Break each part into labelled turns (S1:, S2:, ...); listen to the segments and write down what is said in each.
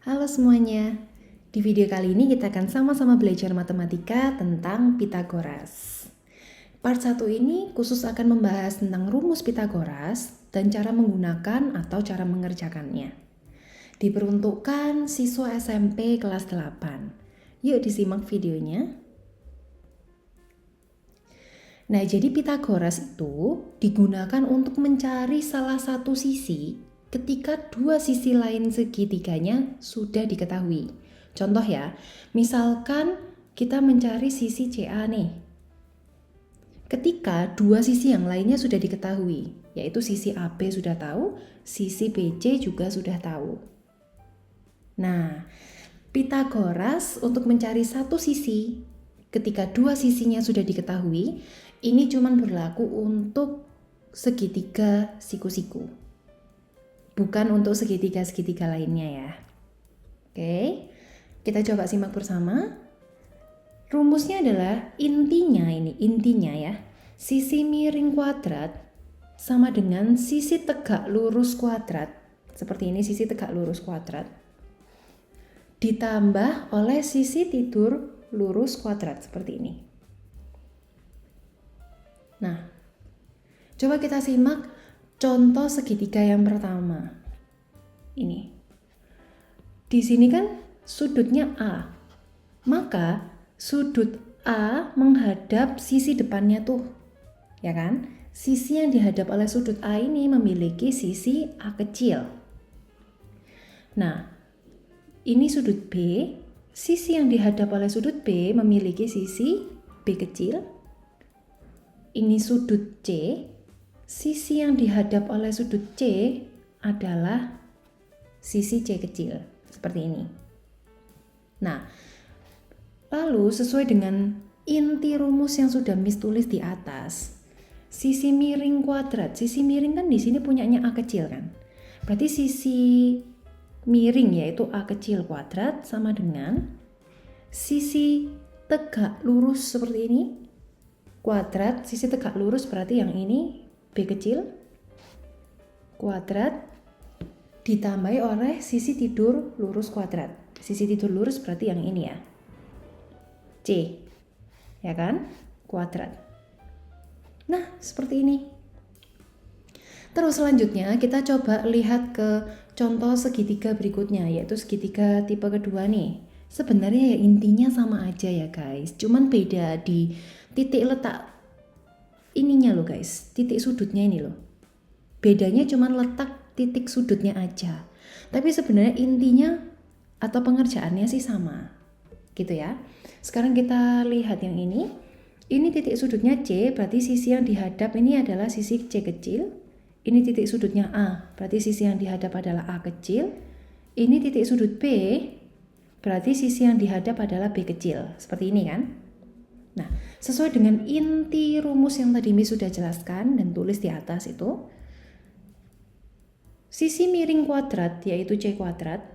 S1: Halo semuanya, di video kali ini kita akan sama-sama belajar matematika tentang Pitagoras. Part 1 ini khusus akan membahas tentang rumus Pitagoras dan cara menggunakan atau cara mengerjakannya. Diperuntukkan siswa SMP kelas 8. Yuk disimak videonya. Nah, jadi Pitagoras itu digunakan untuk mencari salah satu sisi ketika dua sisi lain segitiganya sudah diketahui. Contoh ya, misalkan kita mencari sisi CA nih. Ketika dua sisi yang lainnya sudah diketahui, yaitu sisi AB sudah tahu, sisi BC juga sudah tahu. Nah, Pitagoras untuk mencari satu sisi ketika dua sisinya sudah diketahui, ini cuma berlaku untuk segitiga siku-siku. Bukan untuk segitiga-segitiga lainnya ya. Oke, kita coba simak bersama. Rumusnya adalah intinya ya. Sisi miring kuadrat sama dengan sisi tegak lurus kuadrat. Seperti ini sisi tegak lurus kuadrat. Ditambah oleh sisi tidur lurus kuadrat seperti ini. Nah, coba kita simak contoh segitiga yang pertama. Ini. Di sini kan sudutnya A. Maka sudut A menghadap sisi depannya tuh. Ya kan? Sisi yang dihadap oleh sudut A ini memiliki sisi A kecil. Nah, ini sudut B. Sisi yang dihadap oleh sudut B memiliki sisi B kecil. Ini sudut C, sisi yang dihadap oleh sudut C adalah sisi C kecil, seperti ini. Nah, lalu sesuai dengan inti rumus yang sudah Miss tulis di atas, sisi miring kuadrat, sisi miring kan di sini punyanya A kecil kan? Berarti sisi miring yaitu A kecil kuadrat sama dengan sisi tegak lurus seperti ini, kuadrat, sisi tegak lurus berarti yang ini B kecil kuadrat ditambahi oleh sisi tidur lurus kuadrat. Sisi tidur lurus berarti yang ini ya, C, ya kan, kuadrat. Nah, seperti ini. Terus selanjutnya kita coba lihat ke contoh segitiga berikutnya, yaitu segitiga tipe kedua nih. Sebenarnya ya intinya sama aja ya guys, cuman beda di titik letak ininya loh guys, titik sudutnya ini loh. Bedanya cuman letak titik sudutnya aja. Tapi sebenarnya intinya atau pengerjaannya sih sama. Gitu ya. Sekarang kita lihat yang ini. Ini titik sudutnya C, berarti sisi yang dihadap ini adalah sisi C kecil. Ini titik sudutnya A, berarti sisi yang dihadap adalah A kecil. Ini titik sudut B, berarti sisi yang dihadap adalah B kecil. Seperti ini kan? Nah, sesuai dengan inti rumus yang tadi Miss sudah jelaskan dan tulis di atas itu, sisi miring kuadrat yaitu C kuadrat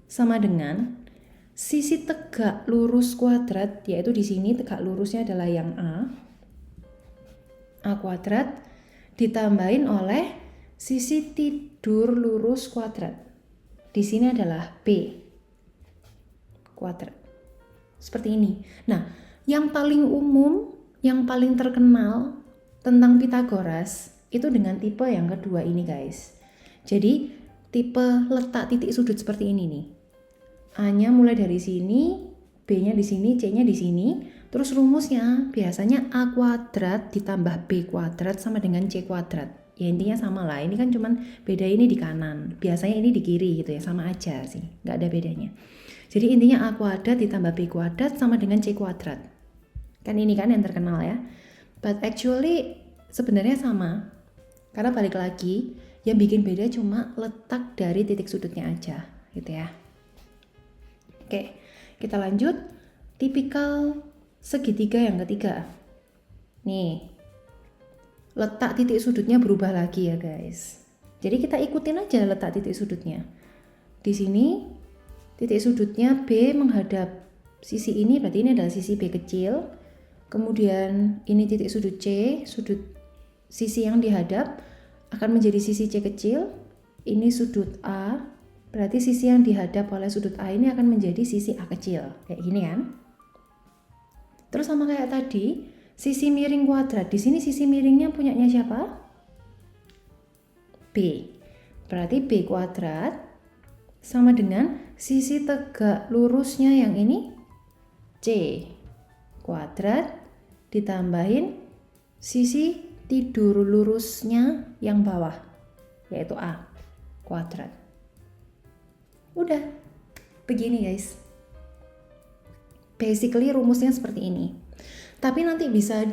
S1: sama dengan sisi tegak lurus kuadrat, yaitu di sini tegak lurusnya adalah yang A kuadrat ditambahin oleh sisi tidur lurus kuadrat. Di sini adalah B kuadrat. Seperti ini. Nah, yang paling umum, yang paling terkenal tentang Pitagoras itu dengan tipe yang kedua ini guys. Jadi tipe letak titik sudut seperti ini nih. A-nya mulai dari sini, B-nya di sini, C-nya di sini. Terus rumusnya biasanya A kuadrat ditambah B kuadrat sama dengan C kuadrat. Ya intinya sama lah, ini kan cuman beda ini di kanan. Biasanya ini di kiri gitu ya, sama aja sih, nggak ada bedanya. Jadi intinya A kuadrat ditambah B kuadrat sama dengan C kuadrat. Kan ini kan yang terkenal ya. But actually sebenarnya sama. Karena balik lagi, yang bikin beda cuma letak dari titik sudutnya aja, gitu ya. Oke, kita lanjut. Tipikal segitiga yang ketiga. Nih, letak titik sudutnya berubah lagi ya guys. Jadi kita ikutin aja letak titik sudutnya. Di sini titik sudutnya B menghadap sisi ini, berarti ini adalah sisi B kecil. Kemudian ini titik sudut C, sudut sisi yang dihadap akan menjadi sisi C kecil. Ini sudut A, berarti sisi yang dihadap oleh sudut A ini akan menjadi sisi A kecil, kayak gini kan. Terus sama kayak tadi, sisi miring kuadrat. Di sini sisi miringnya punyanya siapa? B. Berarti B kuadrat sama dengan sisi tegak lurusnya yang ini C kuadrat ditambahin sisi tidur lurusnya yang bawah, yaitu A kuadrat. Udah, begini guys. Basically rumusnya seperti ini. Tapi nanti bisa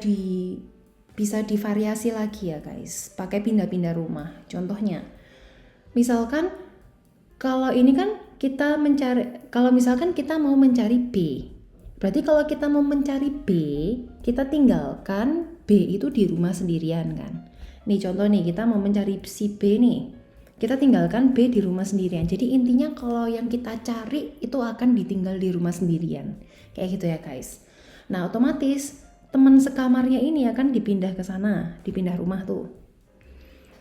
S1: divariasi lagi ya guys, pakai pindah-pindah rumah. Contohnya, misalkan kalau ini kan kalau misalkan kita mau mencari B, berarti kalau kita mau mencari B, kita tinggalkan B itu di rumah sendirian kan. Nih contoh nih, kita mau mencari si B nih, kita tinggalkan B di rumah sendirian. Jadi intinya kalau yang kita cari itu akan ditinggal di rumah sendirian, kayak gitu ya guys. Nah otomatis teman sekamarnya ini akan dipindah ke sana, dipindah rumah tuh.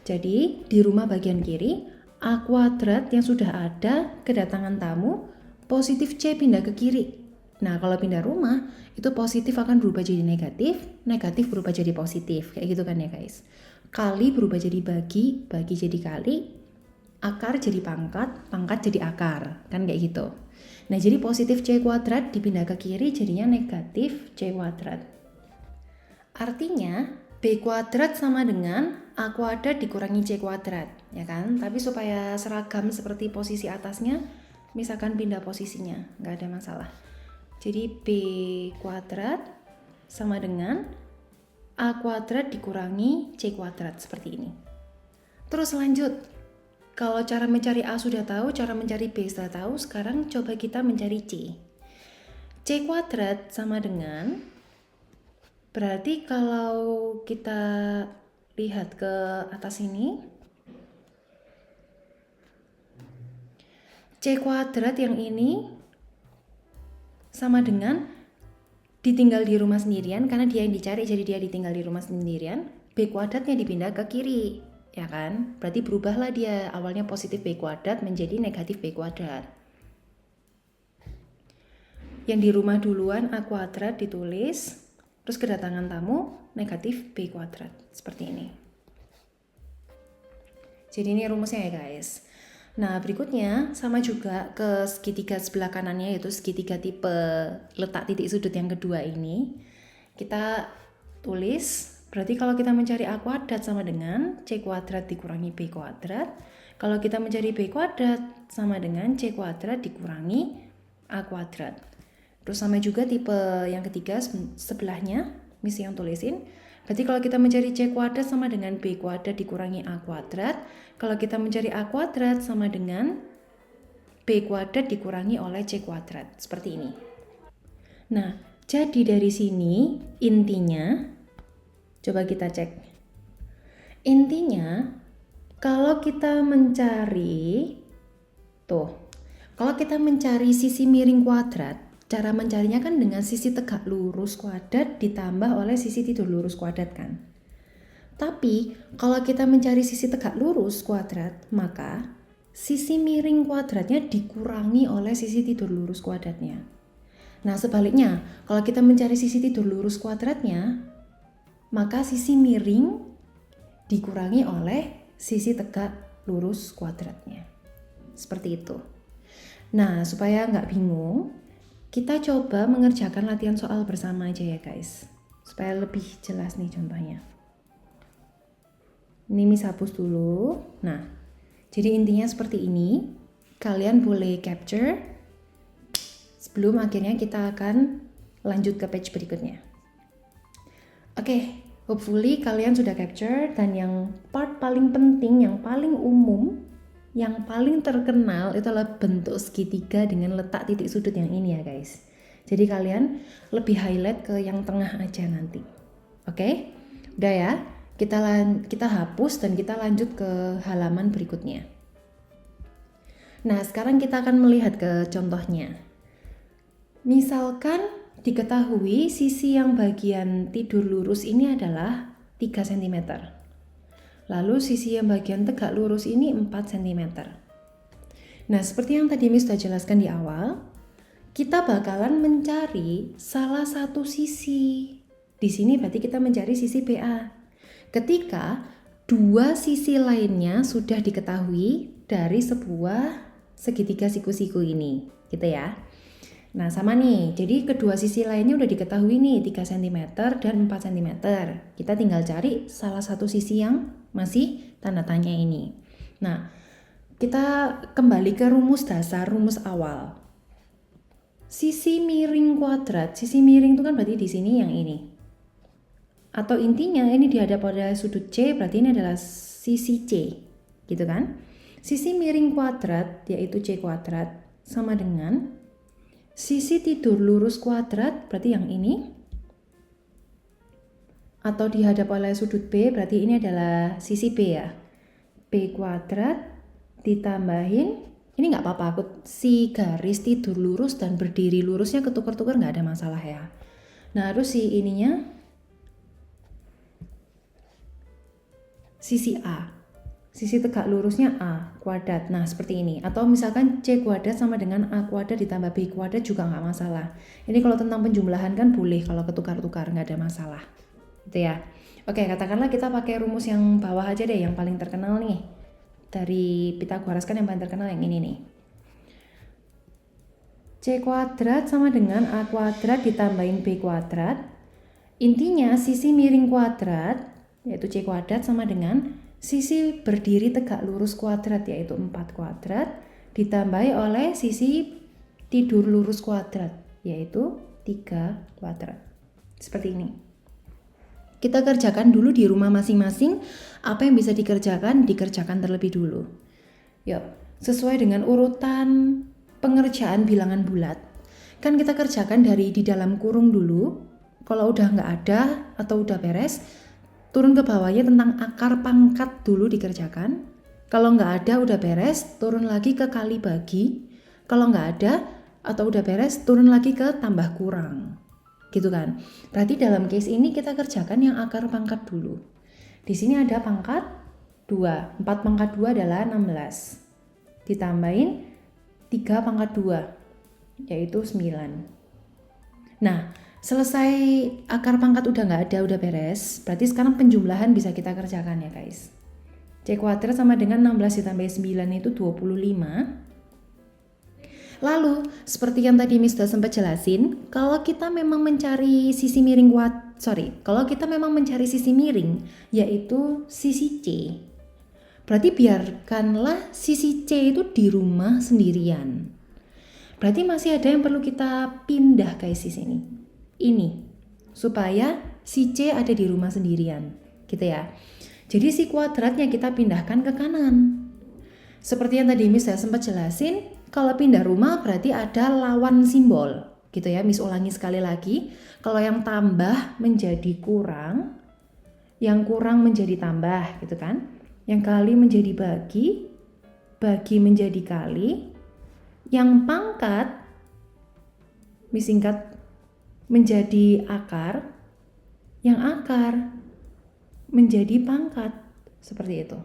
S1: Jadi di rumah bagian kiri, A kuadrat yang sudah ada kedatangan tamu, positif C pindah ke kiri. Nah kalau pindah rumah, itu positif akan berubah jadi negatif, negatif berubah jadi positif, kayak gitu kan ya guys. Kali berubah jadi bagi, bagi jadi kali, akar jadi pangkat, pangkat jadi akar, kan kayak gitu. Nah jadi positif C kuadrat dipindah ke kiri jadinya negatif C kuadrat. Artinya B kuadrat sama dengan A kuadrat dikurangi C kuadrat, ya kan? Tapi supaya seragam seperti posisi atasnya, misalkan pindah posisinya, nggak ada masalah. Jadi B kuadrat sama dengan A kuadrat dikurangi C kuadrat, seperti ini. Terus lanjut, kalau cara mencari A sudah tahu, cara mencari B sudah tahu, sekarang coba kita mencari C. C kuadrat sama dengan, berarti kalau kita lihat ke atas ini, C kuadrat yang ini sama dengan ditinggal di rumah sendirian, karena dia yang dicari jadi dia ditinggal di rumah sendirian. B kuadratnya dipindah ke kiri, ya kan? Berarti berubahlah dia, awalnya positif B kuadrat menjadi negatif B kuadrat. Yang di rumah duluan A kuadrat ditulis, terus kedatangan tamu negatif B kuadrat, seperti ini. Jadi ini rumusnya ya guys. Nah berikutnya sama juga ke segitiga sebelah kanannya, yaitu segitiga tipe letak titik sudut yang kedua ini. Kita tulis, berarti kalau kita mencari A kuadrat sama dengan C kuadrat dikurangi B kuadrat. Kalau kita mencari B kuadrat sama dengan C kuadrat dikurangi A kuadrat. Terus sama juga tipe yang ketiga sebelahnya, misi yang tulisin. Berarti kalau kita mencari C kuadrat sama dengan B kuadrat dikurangi A kuadrat. Kalau kita mencari A kuadrat sama dengan B kuadrat dikurangi oleh C kuadrat. Seperti ini. Nah, jadi dari sini intinya, coba kita cek. Intinya, kalau kita mencari, kalau kita mencari sisi miring kuadrat, cara mencarinya kan dengan sisi tegak lurus kuadrat ditambah oleh sisi tidur lurus kuadrat kan. Tapi kalau kita mencari sisi tegak lurus kuadrat, maka sisi miring kuadratnya dikurangi oleh sisi tidur lurus kuadratnya. Nah sebaliknya, kalau kita mencari sisi tidur lurus kuadratnya, maka sisi miring dikurangi oleh sisi tegak lurus kuadratnya. Seperti itu. Nah supaya nggak bingung, kita coba mengerjakan latihan soal bersama aja ya guys, supaya lebih jelas nih contohnya. Ini Miss hapus dulu. Nah, jadi intinya seperti ini. Kalian boleh capture sebelum akhirnya kita akan lanjut ke page berikutnya. Oke, hopefully kalian sudah capture, dan yang part paling penting, yang paling umum, yang paling terkenal itu adalah bentuk segitiga dengan letak titik sudut yang ini ya guys. Jadi kalian lebih highlight ke yang tengah aja nanti. Oke? Udah ya? Kita hapus dan kita lanjut ke halaman berikutnya. Nah, sekarang kita akan melihat ke contohnya. Misalkan diketahui sisi yang bagian tidur lurus ini adalah 3 cm. Lalu sisi yang bagian tegak lurus ini 4 cm. Nah, seperti yang tadi Miss sudah jelaskan di awal, kita bakalan mencari salah satu sisi. Di sini berarti kita mencari sisi BA. Ketika dua sisi lainnya sudah diketahui dari sebuah segitiga siku-siku ini, gitu ya. Nah, sama nih. Jadi kedua sisi lainnya udah diketahui nih, 3 cm dan 4 cm. Kita tinggal cari salah satu sisi yang masih tanda tanya ini. Nah, kita kembali ke rumus dasar, rumus awal. Sisi miring kuadrat, sisi miring itu kan berarti di sini yang ini. Atau intinya ini dihadap pada sudut C, berarti ini adalah sisi C, gitu kan? Sisi miring kuadrat, yaitu C kuadrat, sama dengan sisi tidur lurus kuadrat, berarti yang ini. Atau dihadap oleh sudut B, berarti ini adalah sisi B ya. B kuadrat ditambahin, ini nggak apa-apa, aku si garis tidur lurus dan berdiri lurusnya ketukar-tukar nggak ada masalah ya. Nah, harus si ininya sisi A, sisi tegak lurusnya A kuadrat, nah seperti ini. Atau misalkan C kuadrat sama dengan A kuadrat ditambah B kuadrat juga nggak masalah. Ini kalau tentang penjumlahan kan boleh, kalau ketukar-tukar nggak ada masalah, gitu ya. Oke, katakanlah kita pakai rumus yang bawah aja deh, yang paling terkenal nih. Dari Pythagoras kan yang paling terkenal yang ini nih. C kuadrat sama dengan A kuadrat ditambahin B kuadrat. Intinya sisi miring kuadrat, yaitu C kuadrat sama dengan sisi berdiri tegak lurus kuadrat, yaitu 4 kuadrat, ditambahi oleh sisi tidur lurus kuadrat, yaitu 3 kuadrat. Seperti ini. Kita kerjakan dulu di rumah masing-masing, apa yang bisa dikerjakan terlebih dulu. Yuk, sesuai dengan urutan pengerjaan bilangan bulat. Kan kita kerjakan dari di dalam kurung dulu. Kalau udah nggak ada atau udah beres, turun ke bawahnya tentang akar pangkat dulu dikerjakan. Kalau nggak ada udah beres, turun lagi ke kali bagi. Kalau nggak ada atau udah beres, turun lagi ke tambah kurang. Gitu kan. Berarti dalam case ini kita kerjakan yang akar pangkat dulu. Di sini ada pangkat 2. 4 pangkat 2 adalah 16. Ditambahin 3 pangkat 2, yaitu 9. Nah, selesai akar pangkat udah nggak ada, udah beres. Berarti sekarang penjumlahan bisa kita kerjakan ya guys. C kuadrat sama dengan 16 ditambah 9 itu 25. Lalu, seperti yang tadi Miss sudah sempat jelasin, kalau kita memang mencari sisi miring yaitu sisi C. Berarti biarkanlah sisi C itu di rumah sendirian. Berarti masih ada yang perlu kita pindah guys di sini. Ini, supaya si C ada di rumah sendirian, gitu ya. Jadi si kuadratnya kita pindahkan ke kanan. Seperti yang tadi Miss sudah sempat jelasin, kalau pindah rumah berarti ada lawan simbol, gitu ya. Miss ulangi sekali lagi, kalau yang tambah menjadi kurang, yang kurang menjadi tambah, gitu kan. Yang kali menjadi bagi, bagi menjadi kali, yang pangkat, Miss singkat menjadi akar, yang akar menjadi pangkat, seperti itu.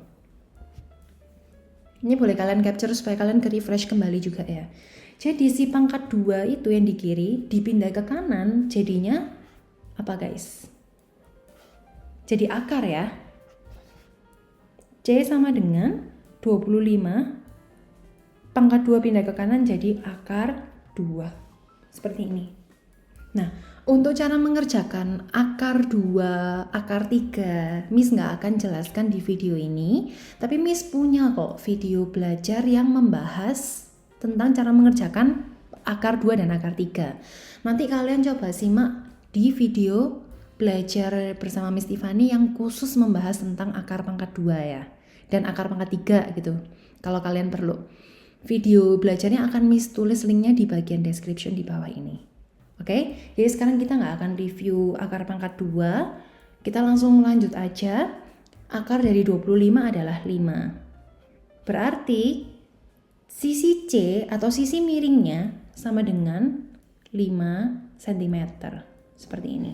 S1: Ini boleh kalian capture supaya kalian ke-refresh kembali juga ya. Jadi si pangkat 2 itu yang di kiri dipindah ke kanan, jadinya apa guys? Jadi akar ya. C sama dengan 25, pangkat 2 pindah ke kanan jadi akar 2. Seperti ini. Nah, untuk cara mengerjakan akar 2, akar 3, Miss nggak akan jelaskan di video ini, tapi Miss punya kok video belajar yang membahas tentang cara mengerjakan akar 2 dan akar 3. Nanti kalian coba simak di video belajar bersama Miss Tiffany yang khusus membahas tentang akar pangkat 2 ya, dan akar pangkat 3 gitu. Kalau kalian perlu. Video belajarnya akan Miss tulis linknya di bagian description di bawah ini. Oke, jadi sekarang kita nggak akan review akar pangkat 2, kita langsung lanjut aja. Akar dari 25 adalah 5. Berarti sisi C atau sisi miringnya sama dengan 5 cm, seperti ini.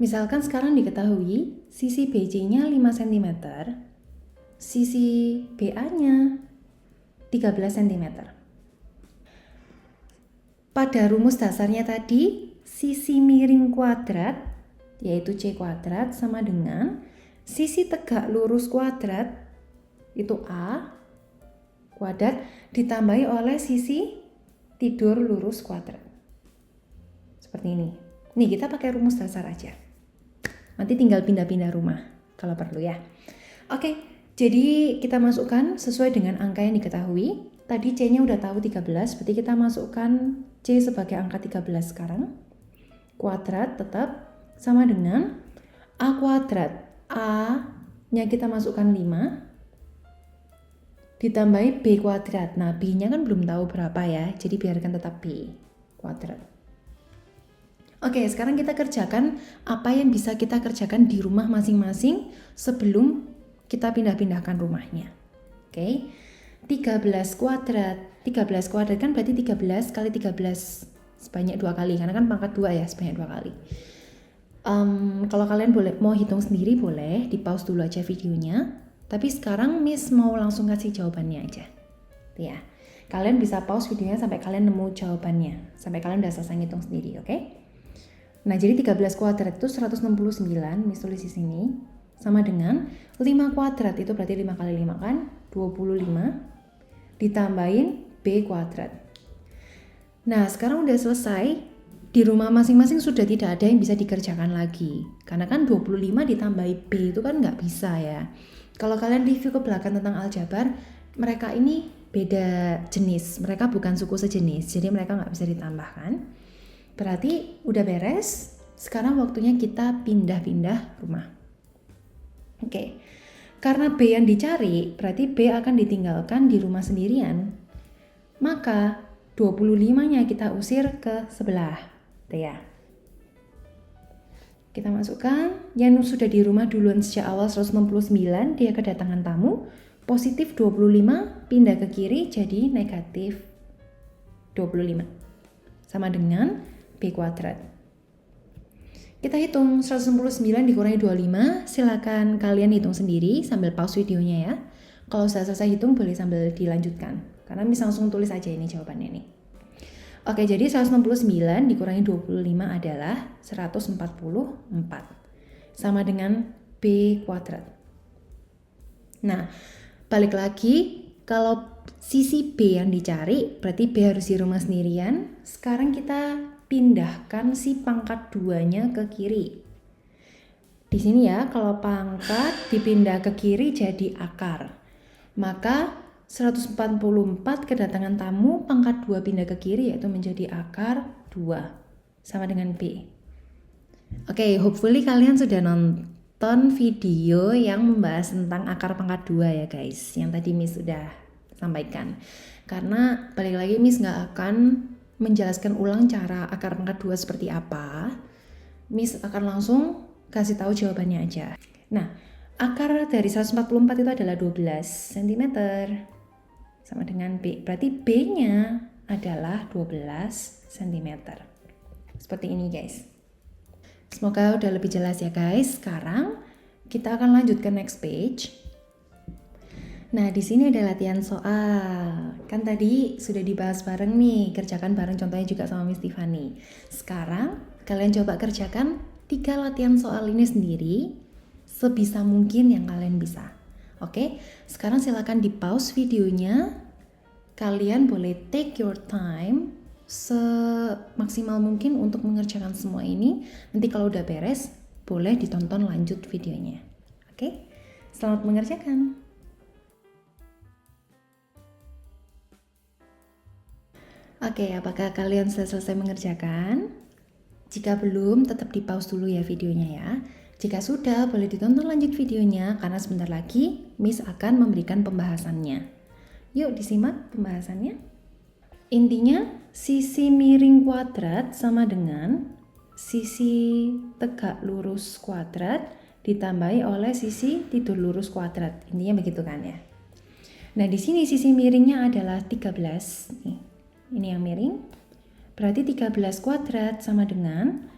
S1: Misalkan sekarang diketahui sisi BC-nya 5 cm, sisi BA-nya 13 cm. Pada rumus dasarnya tadi, sisi miring kuadrat, yaitu C kuadrat, sama dengan sisi tegak lurus kuadrat, itu A kuadrat, ditambahi oleh sisi tidur lurus kuadrat. Seperti ini. Nih, kita pakai rumus dasar aja. Nanti tinggal pindah-pindah rumah kalau perlu ya. Oke, jadi kita masukkan sesuai dengan angka yang diketahui. Tadi C-nya udah tahu 13, berarti kita masukkan C sebagai angka 13 sekarang. Kuadrat tetap sama dengan A kuadrat. A-nya kita masukkan 5. Ditambahi B kuadrat. Nah, B-nya kan belum tahu berapa ya, jadi biarkan tetap B kuadrat. Oke, sekarang kita kerjakan apa yang bisa kita kerjakan di rumah masing-masing sebelum kita pindah-pindahkan rumahnya. Oke, 13 kuadrat kan berarti 13 kali 13 sebanyak 2 kali, karena kan pangkat 2 ya, sebanyak 2 kali. Kalau kalian mau hitung sendiri boleh, di pause dulu aja videonya. Tapi sekarang Miss mau langsung kasih jawabannya aja. Ya, kalian bisa pause videonya sampai kalian nemu jawabannya, sampai kalian udah selesai ngitung sendiri, oke? Nah, jadi 13 kuadrat itu 169, Miss tulis di sini, sama dengan 5 kuadrat, itu berarti 5 kali 5 kan, 25, ditambahin B kuadrat. Nah, sekarang udah selesai, di rumah masing-masing sudah tidak ada yang bisa dikerjakan lagi. Karena kan 25 ditambahi B itu kan nggak bisa ya. Kalau kalian review ke belakang tentang aljabar, mereka ini beda jenis, mereka bukan suku sejenis, jadi mereka nggak bisa ditambahkan. Berarti udah beres, sekarang waktunya kita pindah-pindah rumah. Oke, karena B yang dicari, berarti B akan ditinggalkan di rumah sendirian. Maka 25-nya kita usir ke sebelah. Tuh ya. Kita masukkan, yang sudah di rumah duluan sejak awal 169, dia kedatangan tamu, positif 25, pindah ke kiri jadi negatif 25. Sama dengan B kuadrat. Kita hitung 169 dikurangi 25, silakan kalian hitung sendiri sambil pause videonya ya. Kalau sudah selesai hitung boleh sambil dilanjutkan, karena bisa langsung tulis aja ini jawabannya nih. Oke, jadi 169 dikurangi 25 adalah 144. Sama dengan B kuadrat. Nah, balik lagi, kalau sisi B yang dicari, berarti B harus di rumah sendirian. Sekarang kita pindahkan si pangkat 2-nya ke kiri. Di sini ya, kalau pangkat dipindah ke kiri jadi akar. Maka 144 kedatangan tamu, pangkat 2 pindah ke kiri yaitu menjadi akar 2. Sama dengan B. Oke, hopefully kalian sudah nonton video yang membahas tentang akar pangkat 2 ya guys. Yang tadi Miss sudah sampaikan. Karena balik lagi Miss nggak akan menjelaskan ulang cara akar pangkat 2 seperti apa. Miss akan langsung kasih tahu jawabannya aja. Nah, akar dari 144 itu adalah 12 cm. Sama dengan B. Berarti B-nya adalah 12 cm. Seperti ini guys. Semoga udah lebih jelas ya guys. Sekarang kita akan lanjut ke next page. Nah, di sini ada latihan soal. Kan tadi sudah dibahas bareng nih, kerjakan bareng contohnya juga sama Miss Tiffany. Sekarang kalian coba kerjakan 3 latihan soal ini sendiri sebisa mungkin yang kalian bisa. Oke, sekarang silakan di pause videonya. Kalian boleh take your time semaksimal mungkin untuk mengerjakan semua ini. Nanti kalau udah beres, boleh ditonton lanjut videonya. Oke, selamat mengerjakan. Oke, apakah kalian sudah selesai mengerjakan? Jika belum, tetap di pause dulu ya videonya ya. Jika sudah, boleh ditonton lanjut videonya karena sebentar lagi Miss akan memberikan pembahasannya. Yuk disimak pembahasannya. Intinya, sisi miring kuadrat sama dengan sisi tegak lurus kuadrat ditambahi oleh sisi tidur lurus kuadrat. Intinya begitu kan ya. Nah, di sini sisi miringnya adalah 13. Nih, ini yang miring. Berarti 13 kuadrat sama dengan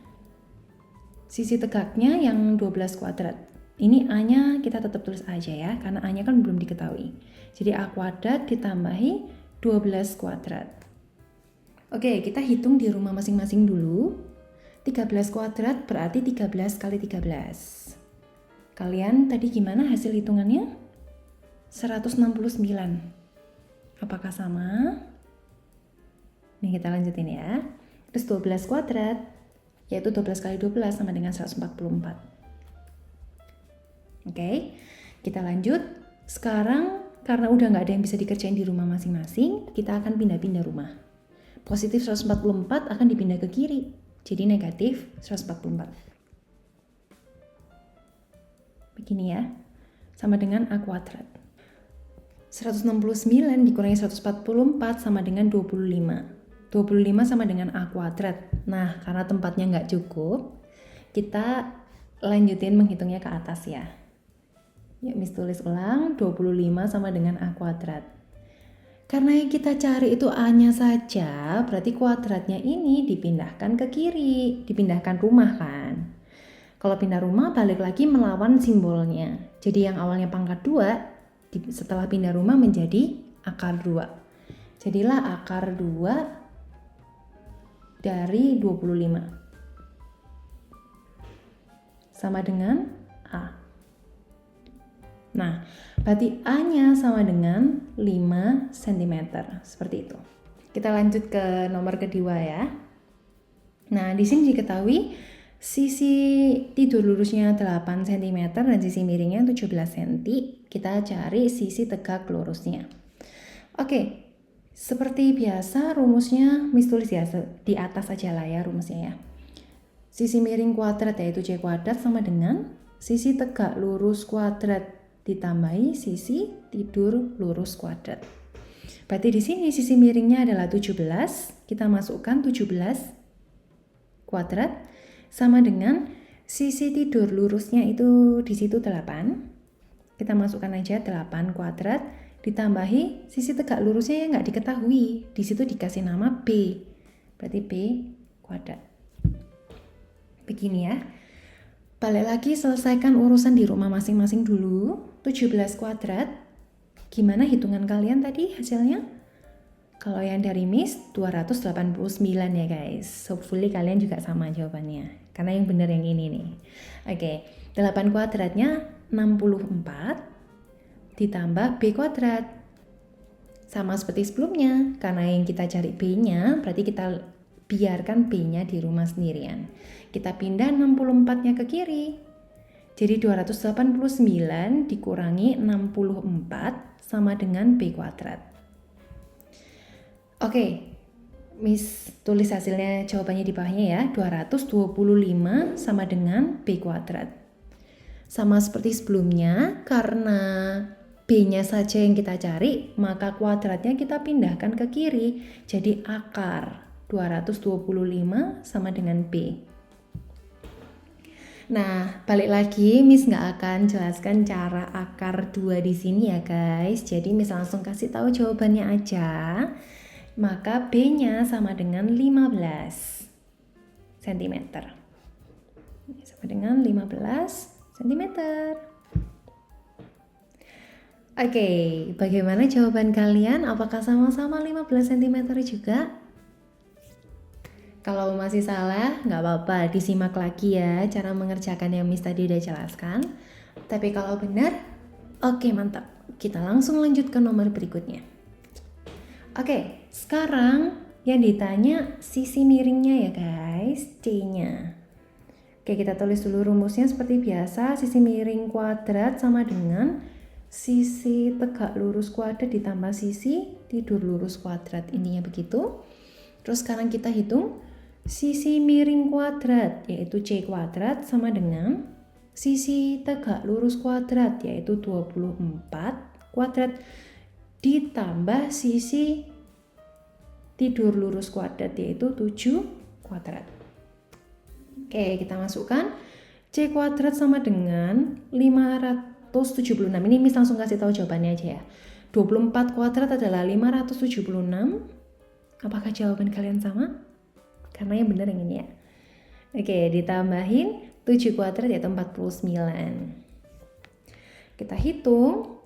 S1: sisi tegaknya yang 12 kuadrat. Ini A-nya kita tetap tulis aja ya, karena A-nya kan belum diketahui. Jadi A kuadrat ditambahi 12 kuadrat. Oke, kita hitung di rumah masing-masing dulu. 13 kuadrat berarti 13 kali 13. Kalian tadi gimana hasil hitungannya? 169. Apakah sama? Nih kita lanjutin ya. Terus 12 kuadrat, yaitu 12 kali 12 sama dengan 144. Oke, kita lanjut. Sekarang karena udah nggak ada yang bisa dikerjain di rumah masing-masing, kita akan pindah-pindah rumah. Positif 144 akan dipindah ke kiri, jadi negatif 144. Begini ya, sama dengan A kuadrat. 169 dikurangi 144 sama dengan 25. 25 sama dengan A kuadrat. Nah, karena tempatnya nggak cukup, kita lanjutin menghitungnya ke atas ya. Yuk, Miss tulis ulang, 25 sama dengan A kuadrat. Karena yang kita cari itu A-nya saja, berarti kuadratnya ini dipindahkan ke kiri, dipindahkan rumah kan. Kalau pindah rumah, balik lagi melawan simbolnya. Jadi yang awalnya pangkat 2, setelah pindah rumah menjadi akar 2. Jadilah akar 2 dari 25. Sama dengan A. Nah, berarti A-nya sama dengan 5 cm. Seperti itu. Kita lanjut ke nomor kedua ya. Nah, di sini diketahui sisi tidur lurusnya 8 cm dan sisi miringnya 17 cm. Kita cari sisi tegak lurusnya. Oke, seperti biasa rumusnya Miss tulis ya di atas aja lah ya rumusnya ya. Sisi miring kuadrat yaitu C kuadrat sama dengan sisi tegak lurus kuadrat ditambahi sisi tidur lurus kuadrat. Berarti di sini sisi miringnya adalah 17, kita masukkan 17 kuadrat sama dengan sisi tidur lurusnya itu di situ 8. Kita masukkan aja 8 kuadrat ditambahi sisi tegak lurusnya yang nggak diketahui. Di situ dikasih nama B. Berarti B kuadrat. Begini ya. Balik lagi selesaikan urusan di rumah masing-masing dulu. 17 kuadrat. Gimana hitungan kalian tadi hasilnya? Kalau yang dari Miss 289 ya guys. Hopefully kalian juga sama jawabannya. Karena yang benar yang ini nih. Oke, 8 kuadratnya 64 ditambah B kuadrat. Sama seperti sebelumnya. Karena yang kita cari B-nya, berarti kita biarkan B-nya di rumah sendirian. Kita pindah 64-nya ke kiri. Jadi 289 dikurangi 64 sama dengan B kuadrat. Oke, Miss tulis hasilnya jawabannya di bawahnya ya. 225 sama dengan B kuadrat. Sama seperti sebelumnya, karena B-nya saja yang kita cari, maka kuadratnya kita pindahkan ke kiri. Jadi akar 225 sama dengan B. Nah, balik lagi, Miss nggak akan jelaskan cara akar 2 di sini ya guys. Jadi Miss langsung kasih tahu jawabannya aja. Maka B-nya sama dengan 15 cm. Sama dengan 15 cm. Oke, bagaimana jawaban kalian? Apakah sama-sama 15 cm juga? Kalau masih salah, nggak apa-apa, disimak lagi ya cara mengerjakan yang Miss tadi udah jelaskan. Tapi kalau benar, oke mantap. Kita langsung lanjut ke nomor berikutnya. Oke, sekarang yang ditanya sisi miringnya ya guys, C-nya. Oke, kita tulis dulu rumusnya seperti biasa. Sisi miring kuadrat sama dengan sisi tegak lurus kuadrat ditambah sisi tidur lurus kuadrat. Intinya begitu. Terus sekarang kita hitung. Sisi miring kuadrat yaitu C kuadrat sama dengan sisi tegak lurus kuadrat yaitu 24 kuadrat ditambah sisi tidur lurus kuadrat yaitu 7 kuadrat. Oke, kita masukkan C kuadrat sama dengan 576. Ini Miss langsung kasih tahu jawabannya aja ya. 24 kuadrat adalah 576. Apakah jawaban kalian sama? Karena yang benar yang ini ya. Oke, ditambahin 7 kuadrat yaitu 49. Kita hitung.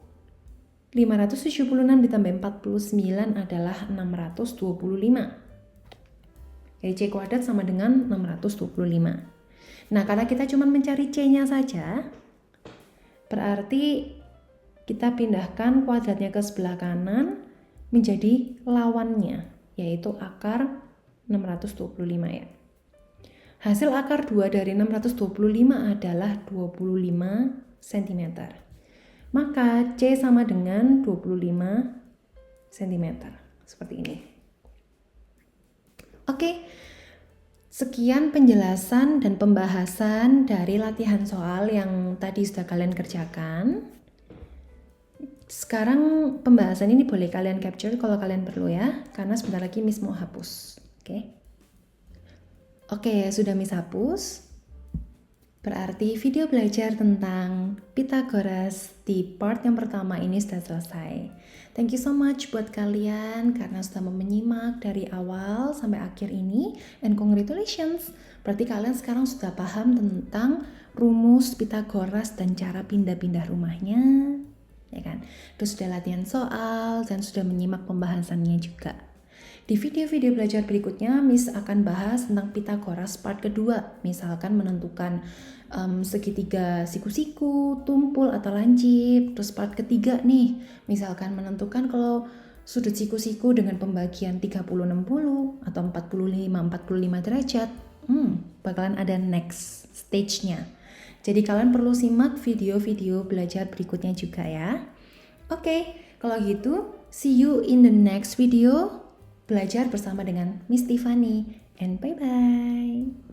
S1: 576 ditambah 49 adalah 625. Jadi C kuadrat sama dengan 625. Nah, karena kita cuma mencari C-nya saja, berarti kita pindahkan kuadratnya ke sebelah kanan menjadi lawannya, yaitu akar 625 ya. Hasil akar 2 dari 625 adalah 25 cm. Maka C sama dengan 25 cm. Seperti ini. Oke, sekian penjelasan dan pembahasan dari latihan soal yang tadi sudah kalian kerjakan. Sekarang pembahasan ini boleh kalian capture kalau kalian perlu ya, karena sebentar lagi Miss mau hapus. Oke, sudah Miss hapus. Berarti video belajar tentang Pythagoras di part yang pertama ini sudah selesai. Thank you so much buat kalian karena sudah menyimak dari awal sampai akhir ini. And congratulations, berarti kalian sekarang sudah paham tentang rumus Pythagoras dan cara pindah-pindah rumahnya, ya kan? Terus sudah latihan soal dan sudah menyimak pembahasannya juga. Di video-video belajar berikutnya, Miss akan bahas tentang Pythagoras part kedua. Misalkan menentukan segitiga siku-siku, tumpul atau lancip. Terus part ketiga nih, misalkan menentukan kalau sudut siku-siku dengan pembagian 30-60 atau 45-45 derajat. Bakalan ada next stage-nya. Jadi kalian perlu simak video-video belajar berikutnya juga ya. Oke, kalau gitu, see you in the next video. Belajar bersama dengan Miss Tiffany, and bye-bye.